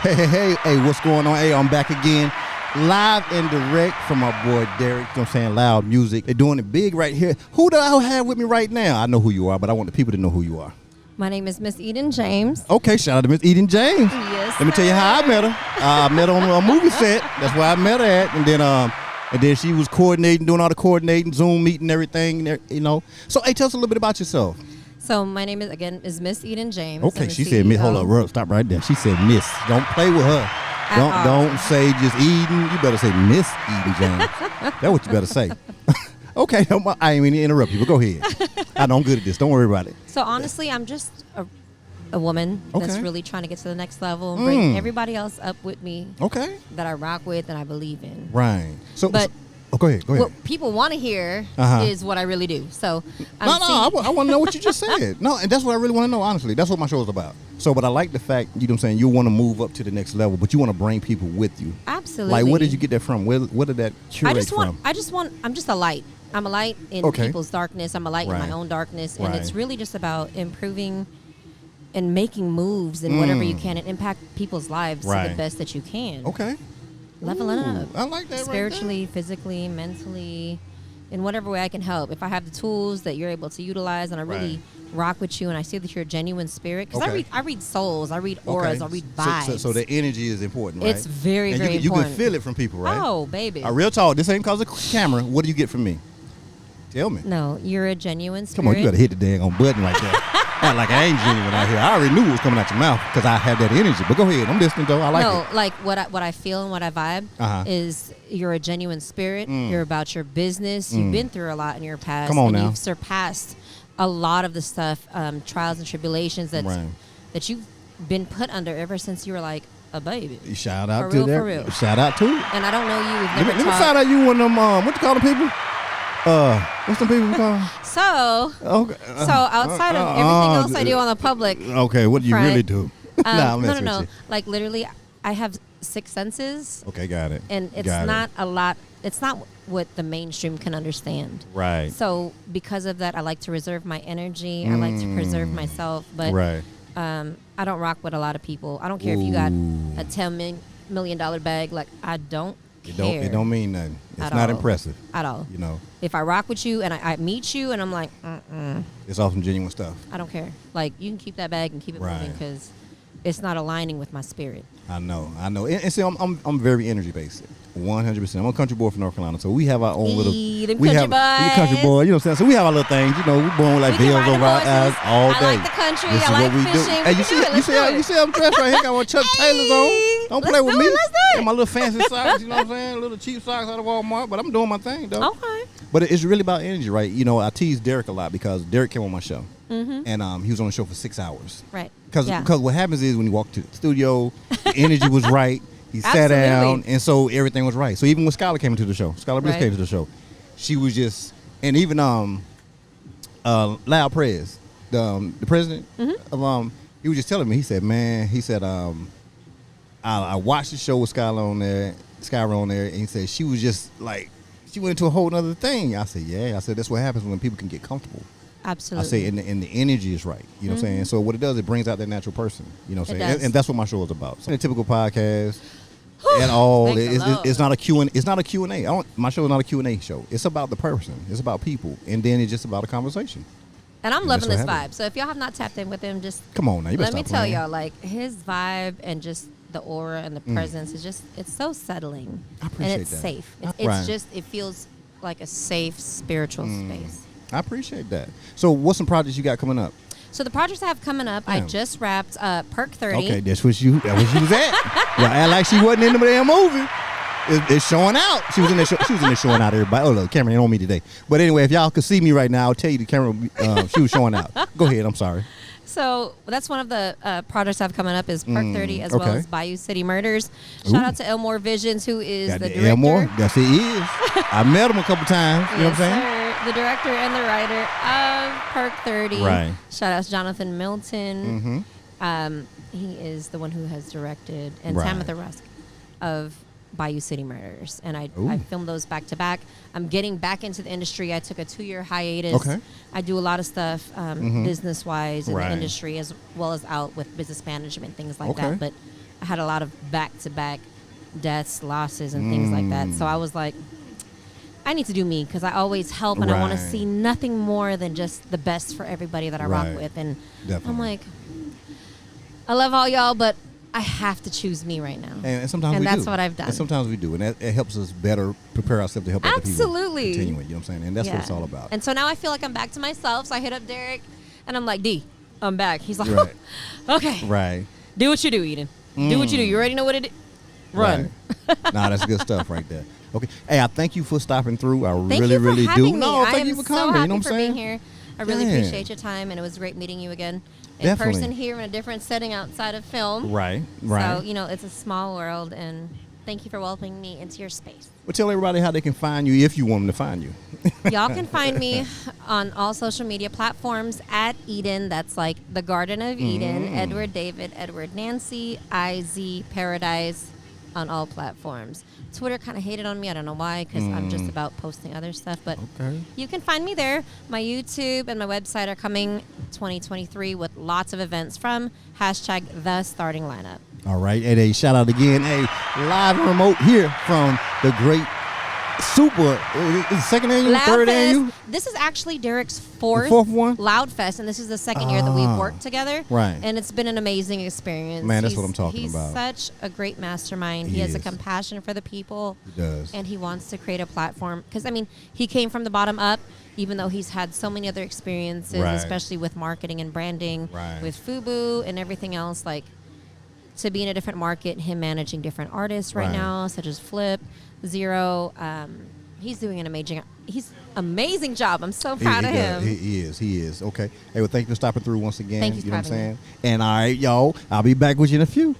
Hey, what's going on? Hey, I'm back again. Live and direct from my boy Derek, you know what I'm saying, Loud Music. They're doing it big right here. Who do I have with me right now? I know who you are, but I want the people to know who you are. My name is Miss Eden James. Okay, shout out to Miss Eden James. Yes, Let me tell you how I met her. I met her on a movie set. That's where I met her at. And then she was coordinating, doing all the coordinating, Zoom meeting, everything, you know. So, hey, tell us a little bit about yourself. So my name is Miss Eden James. Okay, she said Miss. Hold up, stop right there. She said Miss. Don't play with her. Don't say just Eden. You better say Miss Eden James. That's what you better say. Okay, I ain't mean to interrupt you, but go ahead. I know I'm good at this. Don't worry about it. So honestly, I'm just a woman that's really trying to get to the next level and bring everybody else up with me. Okay. That I rock with and I believe in. Right. Go ahead. What people want to hear is what I really do. So I want to know what you just said. No, and that's what I really want to know, honestly. That's what my show is about. So, but I like the fact, you know what I'm saying, you want to move up to the next level, but you want to bring people with you. Absolutely. Like, where did you get that from? Where did that curate from? I'm just a light. I'm a light in people's darkness. I'm a light in my own darkness. And it's really just about improving and making moves in whatever you can and impact people's lives to the best that you can. Okay. Leveling up. I like that. Spiritually, physically, mentally, in whatever way I can help. If I have the tools that you're able to utilize and I really rock with you and I see that you're a genuine spirit. Because I read souls, I read auras, I read vibes. So the energy is important, right? It's very, and very you important. You can feel it from people, right? Oh, baby. Real talk. This ain't because of camera. What do you get from me? Tell me. No, you're a genuine spirit. Come on, you got to hit the dang on button like that. Not like I ain't genuine out here. I already knew it was coming out your mouth because I have that energy. But go ahead. I'm listening, though. I like it. No, like what I feel and what I vibe is you're a genuine spirit. You're about your business. You've been through a lot in your past. Come on and now. You've surpassed a lot of the stuff, trials and tribulations that you've been put under ever since you were like a baby. Shout out to that. For real. Shout out to it. And I don't know you. We've never Let me shout out you one of them, what you call them people? What's the people called? So outside of everything else I do on the public. Okay, what do you really do? No. Like literally, I have 6 senses. Okay, got it. And it's not a lot. It's not what the mainstream can understand. Right. So because of that, I like to reserve my energy. I like to preserve myself. But I don't rock with a lot of people. I don't care if you got a $10 million bag. Like I don't. It don't mean nothing. It's not impressive at all. You know, if I rock with you and I meet you and I'm like, it's all some genuine stuff. I don't care. Like you can keep that bag and keep it moving because it's not aligning with my spirit. I know. And see, I'm very energy based. 100%. I'm a country boy from North Carolina, so we have our own little. Country boy. You know what I'm saying? So we have our little things. You know, we're born with like veils over our eyes all day. I like the country. I like fishing. Hey, you see, I'm dressed right here. Got my Chuck Taylors on. Don't play with me. Let's do it. And my little fancy socks. You know what I'm saying? Little cheap socks out of Walmart, but I'm doing my thing though. Okay. But it's really about energy, right? You know, I tease Derek a lot because Derek came on my show, and he was on the show for 6 hours. Right. Because what happens is when you walk to the studio, the energy was right. He sat down, and so everything was right. So even when Skylar came into the show, Skylar Bliss came to the show, she was just, and even Loud Prez, the president of he was just telling me, he said, I watched the show with Skylar on there, and he said she was just like, she went into a whole other thing. I said, yeah. I said, that's what happens when people can get comfortable. Absolutely. I say, and the energy is right. You know what I'm saying? So what it does, it brings out that natural person. You know what I'm saying? And that's what my show is about. So a typical podcast at all. It's not a Q&A. It's not a Q&A. My show is not a Q&A show. It's about the person. It's about people. And then it's just about a conversation. And I'm loving this vibe. So if y'all have not tapped in with him, just come on now. Let me tell y'all, like his vibe and just the aura and the presence is just, it's so settling. I appreciate and it's that. safe. It's just, it feels like a safe spiritual space. I appreciate that. So what's some projects you got coming up? So the projects I have coming up, I just wrapped Perk 30. Okay, that's where she was at. Y'all act like she wasn't in the damn movie. It's showing out. She was in there. She was in there showing out everybody. Oh, look, the camera ain't on me today. But anyway, if y'all could see me right now, I'll tell you the camera. She was showing out. Go ahead. I'm sorry. So that's one of the projects I have coming up is Park 30 as well as Bayou City Murders. Shout out to Elmore Visions, who is the director. Elmore, yes he is. I met him a couple times. You know what I'm saying? Sir. The director and the writer of Park 30. Right. Shout out to Jonathan Milton. He is the one who has directed, and Tamitha Rusk of Bayou City Murders. And I filmed those back to back. I'm getting back into the industry. I took a 2-year hiatus. Okay. I do a lot of stuff business-wise in the industry, as well as out with business management, things like that. But I had a lot of back-to-back deaths, losses, and things like that. So I was like, I need to do me because I always help and I want to see nothing more than just the best for everybody that I rock with. And I'm like, I love all y'all, but I have to choose me right now. And sometimes and we that's do. what I've done. And sometimes we do. And it helps us better prepare ourselves to help other people Absolutely. continue it. You know what I'm saying? And that's what it's all about. And so now I feel like I'm back to myself. So I hit up Derek and I'm like, D, I'm back. He's like, okay. Right. Do what you do, Eden. Do what you do. You already know what it is. Run. Right. Nah, that's good stuff right there. Okay. Hey, I thank you for stopping through. I thank really, you for really having do. Me. No, thank you for coming. So you know what I'm saying? Being here. I really appreciate your time, and it was great meeting you again in person here in a different setting outside of film. Right. So, it's a small world, and thank you for welcoming me into your space. Well, tell everybody how they can find you if you want them to find you. Y'all can find me on all social media platforms at Eden. That's like the Garden of Eden. Edward David, Edward Nancy, IZ Paradise on all platforms. Twitter kind of hated on me. I don't know why, because I'm just about posting other stuff. But you can find me there. My YouTube and my website are coming 2023 with lots of events from #The Starting Lineup. All right. And a shout out again. Live and remote here from the great Super. Is it second annual, third annual? This is actually Derek's fourth one? Loud Fest, and this is the second year that we've worked together. Right. And it's been an amazing experience. Man, that's what I'm talking he's about. He's such a great mastermind. He has a compassion for the people. He does. And he wants to create a platform. Because, he came from the bottom up, even though he's had so many other experiences, especially with marketing and branding, with FUBU and everything else. Like, to be in a different market, him managing different artists right now, such as Flip, Zero. He's doing an amazing job. I'm so proud of him. He is. Okay. Hey, well, thank you for stopping through once again. Thank you know what I'm saying? Me. And all right, y'all, I'll be back with you in a few.